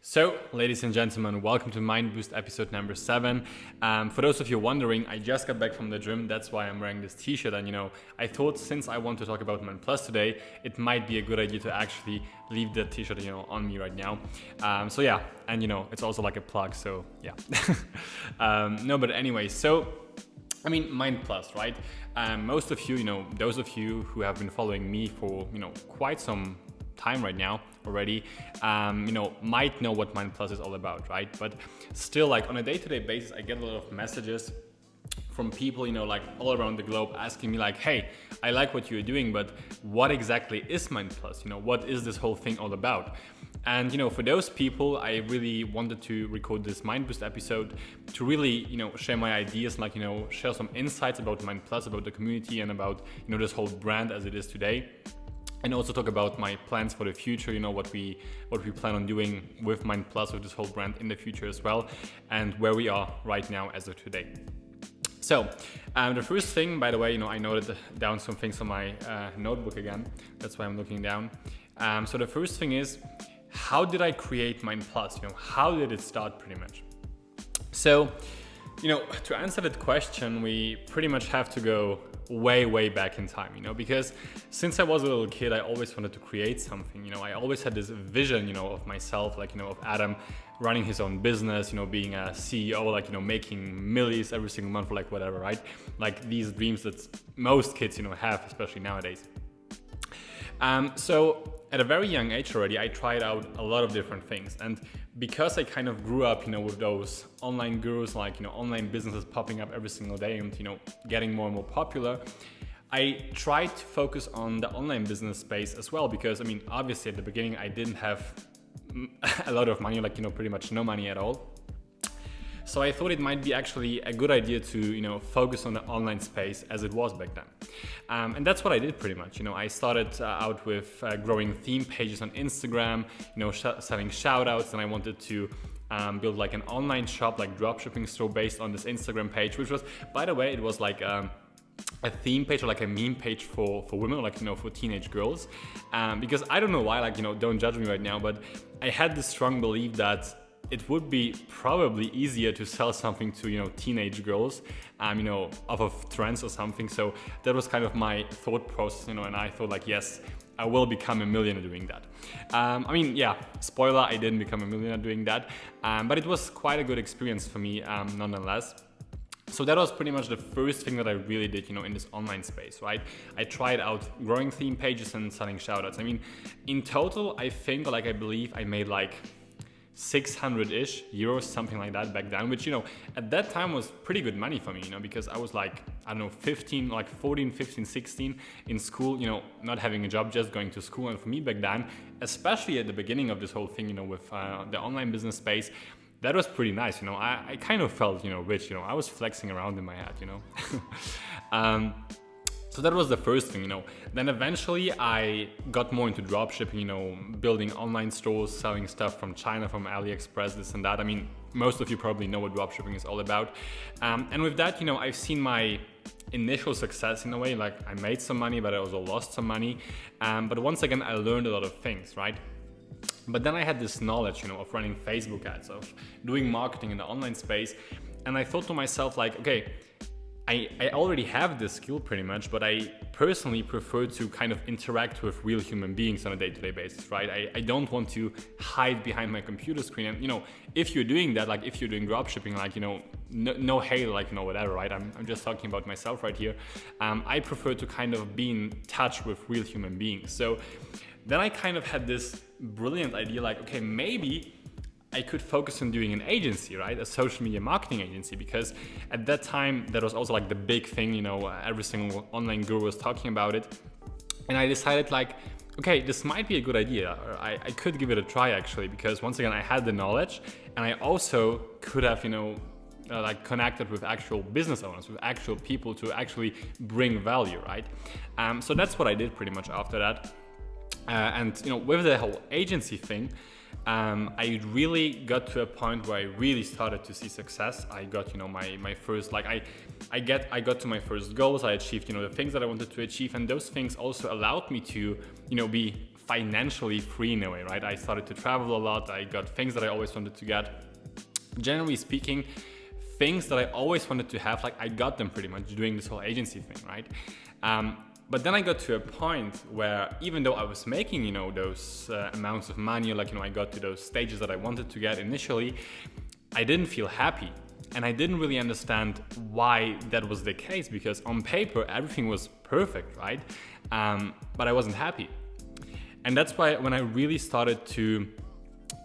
So, ladies and gentlemen, welcome to Mind Boost episode number 7. For those of you wondering, I just got back from the gym. That's why I'm wearing this t-shirt. And I thought since I want to talk about Mind Plus today, it might be a good idea to actually leave the t-shirt, on me right now. And it's also like a plug. So yeah. But anyway, Mind Plus, right? Most of you, those of you who have been following me for, quite some time right now already, might know what Mind Plus is all about, right? But still, on a day-to-day basis, I get a lot of messages from people, all around the globe asking me hey, I like what you're doing, but what exactly is Mind Plus? What is this whole thing all about? And, for those people, I really wanted to record this Mind Boost episode to really, share my ideas, share some insights about Mind Plus, about the community and about, this whole brand as it is today. And also talk about my plans for the future, what we plan on doing with Mind Plus, with this whole brand in the future as well, and where we are right now as of today. So, the first thing, by the way, I noted down some things on my notebook again. That's why I'm looking down. So the first thing is, how did I create Mind Plus? How did it start pretty much? So, to answer that question, we pretty much have to go way back in time, because since I was a little kid, I always wanted to create something. I always had this vision, of myself, of Adam running his own business, being a CEO, making millions every single month, whatever, right? These dreams that most kids, have, especially nowadays. So at a very young age already, I tried out a lot of different things. And because I kind of grew up, with those online gurus, online businesses popping up every single day and, getting more and more popular, I tried to focus on the online business space as well. Because, obviously at the beginning, I didn't have a lot of money, pretty much no money at all. So I thought it might be actually a good idea to, focus on the online space as it was back then. And that's what I did pretty much. I started out with growing theme pages on Instagram, selling shout outs, and I wanted to build an online shop, dropshipping store based on this Instagram page, which was, by the way, it was a theme page or a meme page for women, for teenage girls. Because I don't know why, don't judge me right now, but I had this strong belief that it would be probably easier to sell something to, teenage girls, off of trends or something. So that was kind of my thought process, and I thought yes, I will become a millionaire doing that. Spoiler, I didn't become a millionaire doing that. But it was quite a good experience for me, nonetheless. So that was pretty much the first thing that I really did, in this online space, right? I tried out growing theme pages and selling shoutouts. In total, I think, I believe I made 600-ish euros, something like that back then, which, at that time was pretty good money for me, because I was 14, 15, 16 in school, not having a job, just going to school. And for me back then, especially at the beginning of this whole thing, with the online business space, that was pretty nice. I kind of felt, rich, I was flexing around in my head, So that was the first thing, Then eventually I got more into dropshipping, building online stores, selling stuff from China, from AliExpress, this and that. Most of you probably know what dropshipping is all about. And with that, I've seen my initial success in a way. I made some money, but I also lost some money. But once again, I learned a lot of things, right? But then I had this knowledge, of running Facebook ads, of doing marketing in the online space. And I thought to myself, okay, I already have this skill pretty much, but I personally prefer to kind of interact with real human beings on a day-to-day basis, right? I don't want to hide behind my computer screen. And, if you're doing that, if you're doing dropshipping, no hate, whatever, right? I'm just talking about myself right here. I prefer to kind of be in touch with real human beings. So then I kind of had this brilliant idea, okay, maybe I could focus on doing an agency, right? A social media marketing agency, because at that time, that was also the big thing, every single online guru was talking about it. And I decided okay, this might be a good idea. I could give it a try actually, because once again, I had the knowledge and I also could have, connected with actual business owners, with actual people to actually bring value, right? So that's what I did pretty much after that. And with the whole agency thing, I really got to a point where I really started to see success. I got, my first, I got to my first goals. I achieved, the things that I wanted to achieve. And those things also allowed me to, be financially free in a way, right? I started to travel a lot. I got things that I always wanted to get. Generally speaking, things that I always wanted to have, like I got them pretty much doing this whole agency thing, right? But then I got to a point where even though I was making, you know, those amounts of money, like, you know, I got to those stages that I wanted to get initially, I didn't feel happy. And I didn't really understand why that was the case, because on paper, everything was perfect, right? But I wasn't happy. And that's why when I really started to,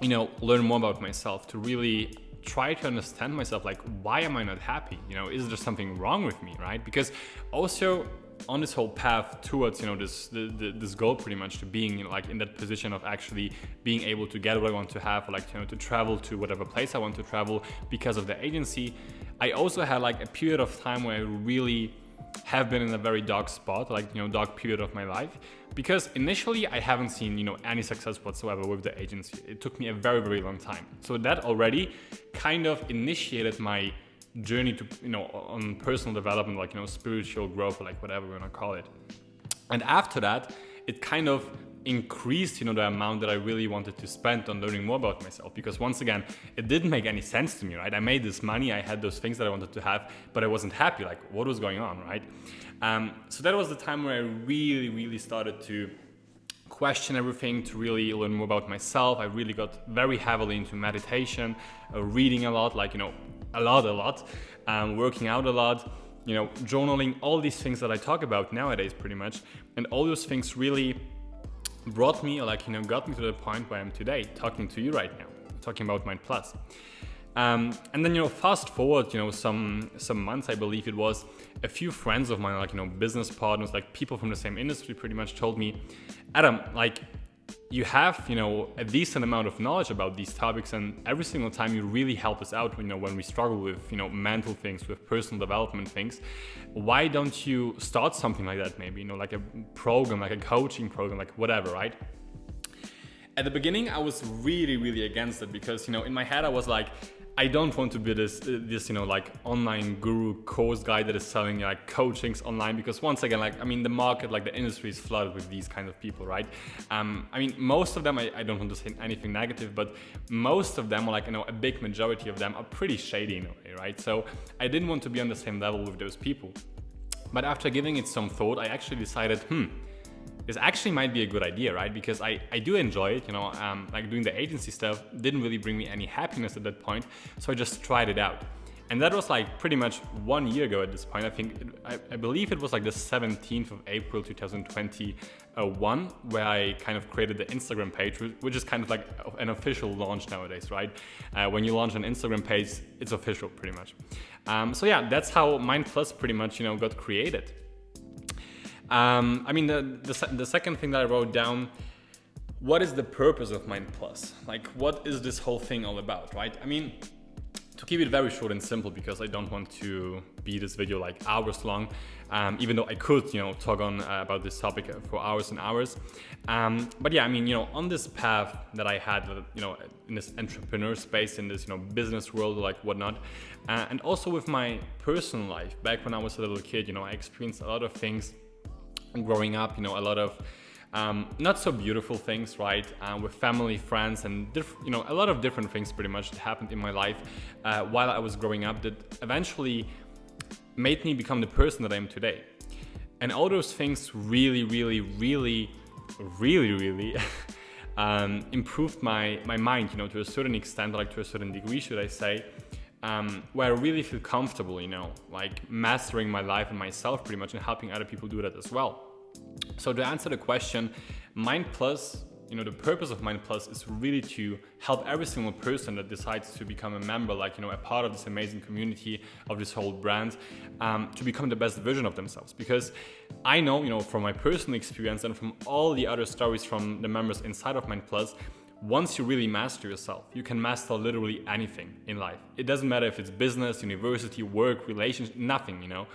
you know, learn more about myself, to really try to understand myself, like, why am I not happy? You know, is there something wrong with me, right? Because also on this whole path towards, you know, this goal pretty much to being, you know, like in that position of actually being able to get what I want to have, or like, you know, to travel to whatever place I want to travel because of the agency, I also had like a period of time where I really have been in a very dark spot, like, you know, dark period of my life, because initially I haven't seen, you know, any success whatsoever with the agency. It took me a very, very long time. So that already kind of initiated my journey to, you know, on personal development, like, you know, spiritual growth, or like whatever we want to call it. And after that, it kind of increased, you know, the amount that I really wanted to spend on learning more about myself, because once again, it didn't make any sense to me, right? I made this money, I had those things that I wanted to have, but I wasn't happy. Like, what was going on, right? So that was the time where I really, really started to question everything, to really learn more about myself. I really got very heavily into meditation, reading a lot, like, you know, a lot, working out a lot, you know, journaling, all these things that I talk about nowadays pretty much. And all those things really brought me, or like, you know, got me to the point where I am today, talking to you right now, talking about Mind Plus. And then, you know, fast forward, you know, some months, I believe it was, a few friends of mine, like, you know, business partners, like people from the same industry pretty much told me, Adam, like, you have, you know, a decent amount of knowledge about these topics, and every single time you really help us out, you know, when we struggle with, you know, mental things, with personal development things. Why don't you start something like that, maybe, you know, like a program, like a coaching program, like whatever, right? At the beginning, I was really, really against it, because, you know, in my head, I was like, I don't want to be this, you know, like online guru course guy that is selling like coachings online, because once again, like, I mean, the market, like the industry is flooded with these kind of people, right? I mean, most of them, I don't want to say anything negative, but most of them, like, you know, a big majority of them are pretty shady in a way, right? So I didn't want to be on the same level with those people. But after giving it some thought, I actually decided, this actually might be a good idea, right? Because I do enjoy it, you know, like doing the agency stuff didn't really bring me any happiness at that point. So I just tried it out. And that was like pretty much 1 year ago at this point. I think, I believe it was like the 17th of April, 2021, where I kind of created the Instagram page, which is kind of like an official launch nowadays, right? When you launch an Instagram page, it's official pretty much. So yeah, that's how Mind Plus pretty much, you know, got created. I mean, the second thing that I wrote down, what is the purpose of Mind Plus? Like, what is this whole thing all about, right? I mean, to keep it very short and simple, because I don't want to be this video like hours long, even though I could, you know, talk on about this topic for hours and hours. But yeah, I mean, you know, on this path that I had, you know, in this entrepreneur space, in this, you know, business world, like whatnot, and also with my personal life, back when I was a little kid, you know, I experienced a lot of things growing up, you know, a lot of not so beautiful things, right? With family, friends, and you know, a lot of different things pretty much that happened in my life while I was growing up, that eventually made me become the person that I am today. And all those things really improved my mind, you know, to a certain extent, like to a certain degree, should I say, where I really feel comfortable, you know, like mastering my life and myself pretty much, and helping other people do that as well. So to answer the question, Mind Plus, you know, the purpose of Mind Plus is really to help every single person that decides to become a member, like, you know, a part of this amazing community, of this whole brand, to become the best version of themselves. Because I know, you know, from my personal experience and from all the other stories from the members inside of Mind Plus, once you really master yourself, you can master literally anything in life. It doesn't matter if it's business, university, work, relations, nothing, you know.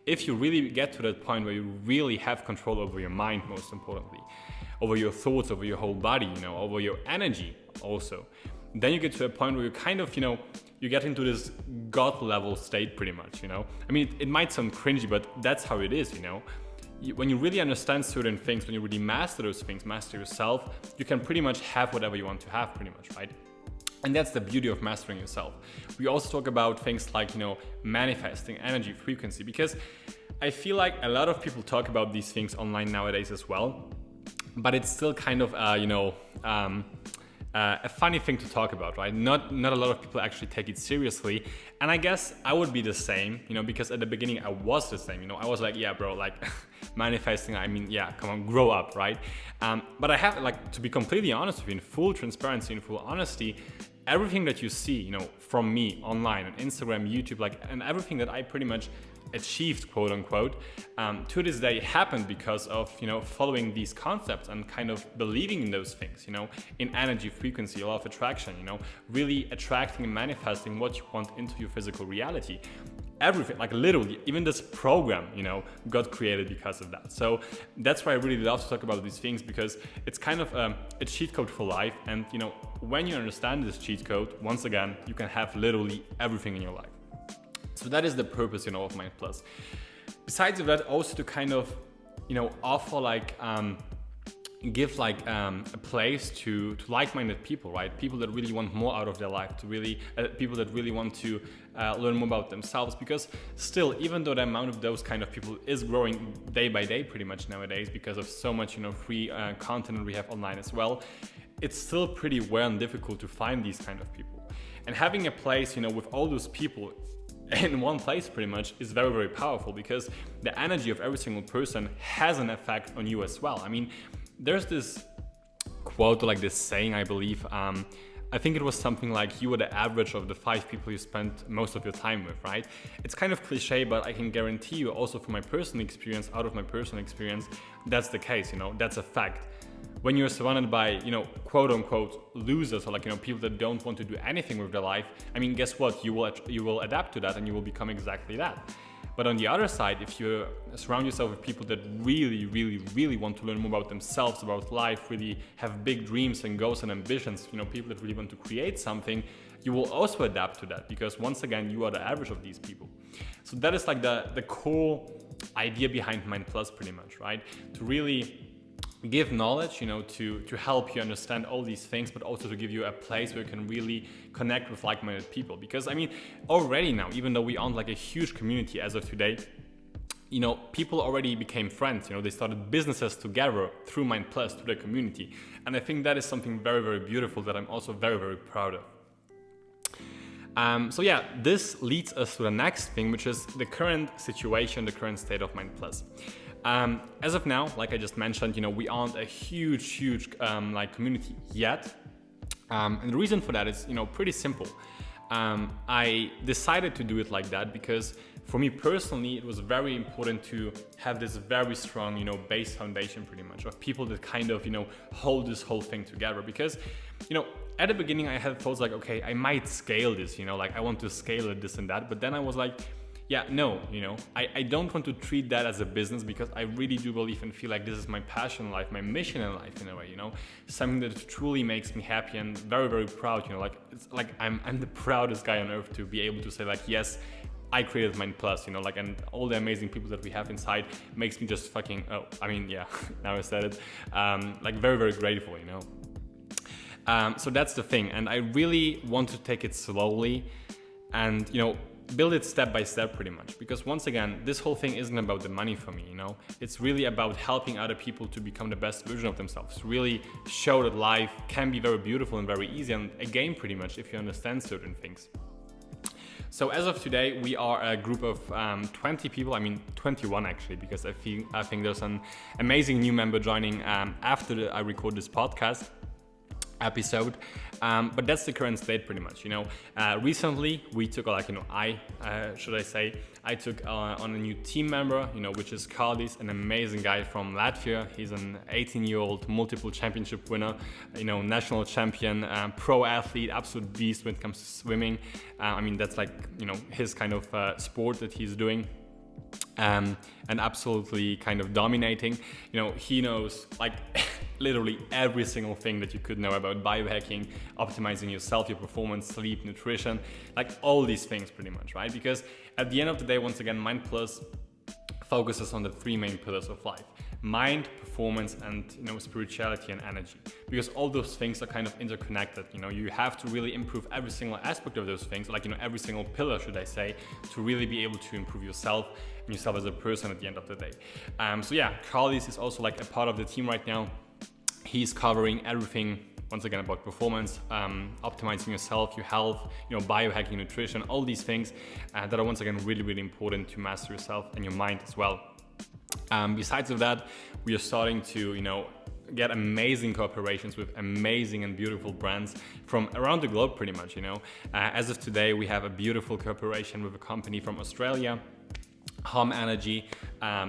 If you really get to that point where you really have control over your mind, most importantly, over your thoughts, over your whole body, you know, over your energy also, then you get to a point where you kind of, you know, you get into this God level state pretty much, you know. I mean, it might sound cringy, but that's how it is, you know. when you really understand certain things, when you really master those things, master yourself, you can pretty much have whatever you want to have pretty much, right? And that's the beauty of mastering yourself. We also talk about things like, manifesting, energy, frequency, because I feel like a lot of people talk about these things online nowadays as well, but it's still kind of, a funny thing to talk about, right? Not a lot of people actually take it seriously. And I guess I would be the same, because at the beginning I was the same, I was like, yeah, bro, like manifesting, I mean, yeah, come on, grow up, right? But I have, like, to be completely honest with you, in full transparency, in full honesty, everything that you see, from me online on Instagram, YouTube, and everything that I pretty much achieved, quote unquote, to this day happened because of, following these concepts and kind of believing in those things, in energy, frequency, law of attraction, really attracting and manifesting what you want into your physical reality. Everything, like literally, even this program, got created because of that. So that's why I really love to talk about these things, because it's kind of a cheat code for life. And, when you understand this cheat code, once again, you can have literally everything in your life. So that is the purpose, of Mind Plus. Besides of that, also to kind of, offer give a place to like-minded people, right? People that really want more out of their life, to really people that really want to learn more about themselves. Because still, even though the amount of those kind of people is growing day by day, pretty much nowadays, because of so much free content we have online as well, it's still pretty rare and difficult to find these kind of people. And having a place, with all those people in one place pretty much is very, very powerful, because the energy of every single person has an effect on you as well. I mean, there's this quote, like this saying, I believe, I think it was something like, you are the average of the 5 people you spend most of your time with, right? It's kind of cliche, but I can guarantee you also from my personal experience, out of my personal experience, that's the case, that's a fact. When you're surrounded by, quote unquote losers, or people that don't want to do anything with their life, I mean, guess what? You will adapt to that and you will become exactly that. But on the other side, if you surround yourself with people that really, really, really want to learn more about themselves, about life, really have big dreams and goals and ambitions, people that really want to create something, you will also adapt to that, because once again, you are the average of these people. So that is like the core idea behind Mind Plus pretty much, right? To really give knowledge, to help you understand all these things, but also to give you a place where you can really connect with like-minded people. Because I mean, already now, even though we aren't like a huge community as of today, people already became friends. They started businesses together through Mind Plus, through the community. And I think that is something very, very beautiful that I'm also very, very proud of. So yeah, this leads us to the next thing, which is the current situation, the current state of Mind Plus. As of now, like I just mentioned, we aren't a huge community yet. And the reason for that is, pretty simple. I decided to do it like that because for me personally, it was very important to have this very strong, base foundation pretty much of people that kind of, hold this whole thing together. Because, at the beginning I had thoughts like, okay, I might scale this, I want to scale it, this and that. But then I was like, yeah, no, I don't want to treat that as a business, because I really do believe and feel like this is my passion in life, my mission in life in a way, something that truly makes me happy and very, very proud, it's like I'm the proudest guy on earth to be able to say like, yes, I created Mind Plus, and all the amazing people that we have inside makes me just fucking, now I said it, very, very grateful, So that's the thing. And I really want to take it slowly and, build it step by step pretty much, because once again, this whole thing isn't about the money for me, it's really about helping other people to become the best version of themselves, really show that life can be very beautiful and very easy, and a game pretty much if you understand certain things. So as of today, we are a group of 20 people, 21 actually, because I think there's an amazing new member joining after I record this podcast episode, but that's the current state pretty much. Recently we took I took on a new team member, which is Karcz, an amazing guy from Latvia. He's an 18-year-old multiple championship winner, national champion, pro athlete, absolute beast when it comes to swimming. That's his kind of sport that he's doing. And absolutely kind of dominating. He knows literally every single thing that you could know about biohacking, optimizing yourself, your performance, sleep, nutrition, all these things pretty much, right? Because at the end of the day, once again, Mind Plus focuses on the three main pillars of life: mind, performance, and spirituality and energy. Because all those things are kind of interconnected. You have to really improve every single aspect of those things, like every single pillar, should I say, to really be able to improve yourself and yourself as a person at the end of the day. So yeah, Karcz is also like a part of the team right now. He's covering everything, once again, about performance, optimizing yourself, your health, biohacking, nutrition, all these things that are once again really, really important to master yourself and your mind as well. Besides of that, we are starting to, get amazing cooperations with amazing and beautiful brands from around the globe, pretty much. As of today, we have a beautiful cooperation with a company from Australia, Home Energy.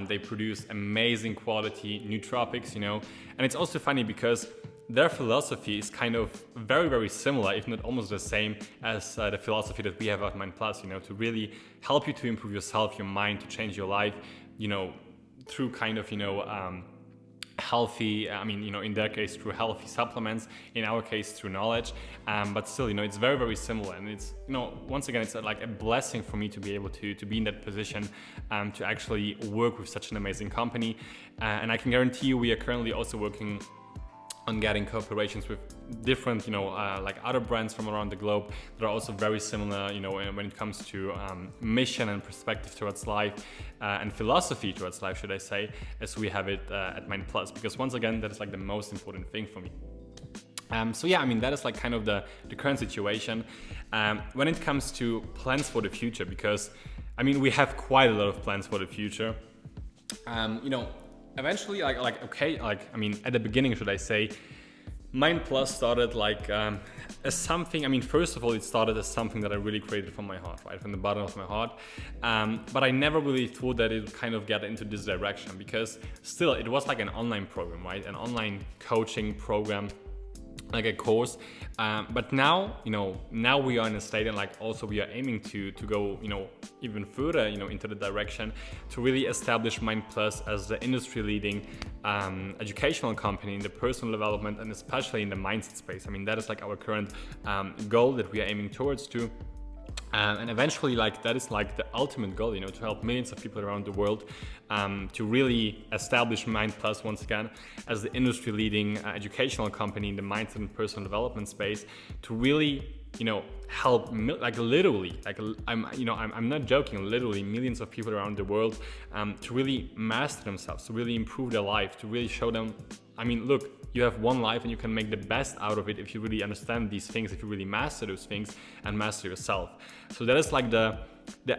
They produce amazing quality nootropics, and it's also funny because their philosophy is kind of very, very similar, if not almost the same as the philosophy that we have at Mind Plus, to really help you to improve yourself, your mind, to change your life, through kind of, healthy, in their case, through healthy supplements, in our case, through knowledge, but still, it's very, very similar. And it's, once again, it's like a blessing for me to be able to be in that position, to actually work with such an amazing company. And I can guarantee you, we are currently also working on getting cooperations with different, like other brands from around the globe that are also very similar, when it comes to mission and perspective towards life, and philosophy towards life, should I say, as we have it at Mind Plus. Because once again, that is like the most important thing for me. So yeah, that is like kind of the current situation. When it comes to plans for the future, because we have quite a lot of plans for the future. Eventually, at the beginning, should I say, Mind Plus started as something, first of all, it started as something that I really created from my heart, right, from the bottom of my heart. But I never really thought that it would kind of get into this direction, because still, it was like an online program, right, an online coaching program, like a course. But now, now we are in a state, and also we are aiming to go, even further, into the direction to really establish Mind Plus as the industry leading educational company in the personal development and especially in the mindset space. That is like our current goal that we are aiming towards to. And eventually, that is like the ultimate goal, to help millions of people around the world, to really establish Mind Plus once again as the industry leading educational company in the mindset and personal development space, to really, help literally, I'm not joking, literally millions of people around the world, to really master themselves, to really improve their life, to really show them, look, you have one life and you can make the best out of it if you really understand these things, if you really master those things and master yourself. So that is like the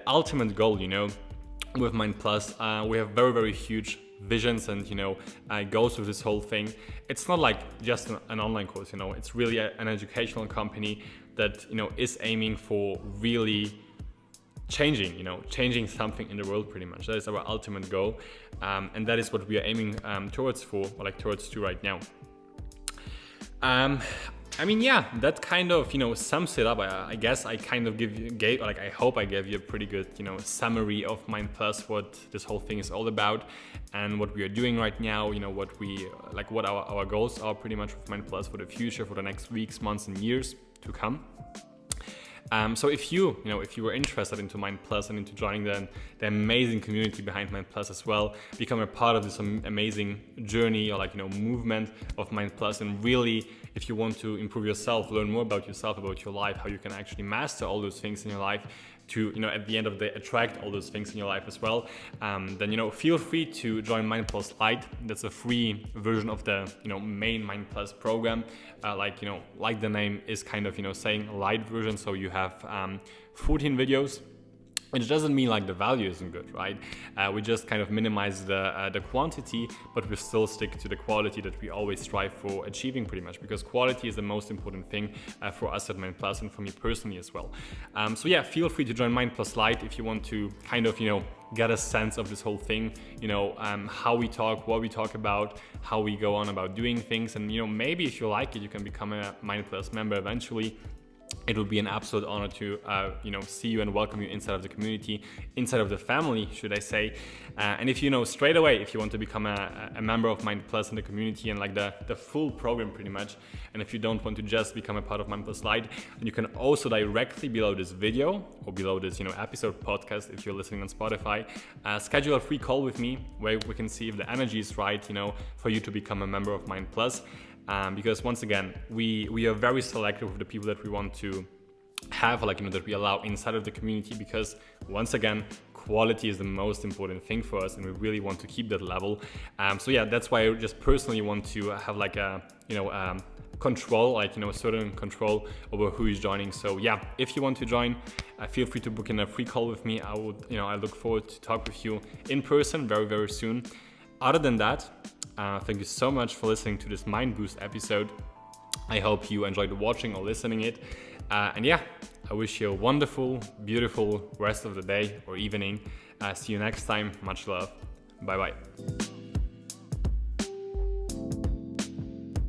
ultimate goal, with Mind Plus. We have very, very huge visions and, goals with this whole thing. It's not like just an online course, it's really an educational company that, is aiming for really changing something in the world, pretty much. That is our ultimate goal. And that is what we are aiming towards to right now. Yeah, that kind of, sums it up. I guess I kind of I hope I gave you a pretty good, summary of Mind Plus, what this whole thing is all about and what we are doing right now, what our goals are pretty much with Mind Plus for the future, for the next weeks, months and years to come. So if you were interested into Mind Plus and into joining the amazing community behind Mind Plus as well, become a part of this amazing journey or movement of Mind Plus, and really, if you want to improve yourself, learn more about yourself, about your life, how you can actually master all those things in your life, to at the end of the day attract all those things in your life as well, then feel free to join Mind Plus Lite. That's a free version of the main Mind Plus program. Like the name is kind of saying, light version. So you have 14 videos. Which doesn't mean the value isn't good, right? We just kind of minimize the quantity, but we still stick to the quality that we always strive for achieving, pretty much, because quality is the most important thing for us at Mind Plus and for me personally as well. So yeah, feel free to join Mind Plus Lite if you want to kind of get a sense of this whole thing, how we talk, what we talk about, how we go on about doing things, and maybe if you like it, you can become a Mind Plus member eventually. it would be an absolute honor to see you and welcome you inside of the community, inside of the family, should I say. And if you know straight away, if you want to become a member of Mind Plus in the community and like the full program pretty much, and if you don't want to just become a part of Mind Plus Lite, then you can also directly below this video or below this episode podcast, if you're listening on Spotify, schedule a free call with me where we can see if the energy is right, for you to become a member of Mind Plus. Because once again, we are very selective with the people that we want to have, that we allow inside of the community, because once again, quality is the most important thing for us and we really want to keep that level. So yeah, that's why I just personally want to have like a, control, a certain control over who is joining. So yeah, if you want to join, feel free to book in a free call with me. I look forward to talk with you in person very, very soon. Other than that, thank you so much for listening to this Mind Boost episode. I hope you enjoyed watching or listening it. And yeah, I wish you a wonderful, beautiful rest of the day or evening. See you next time. Much love. Bye-bye.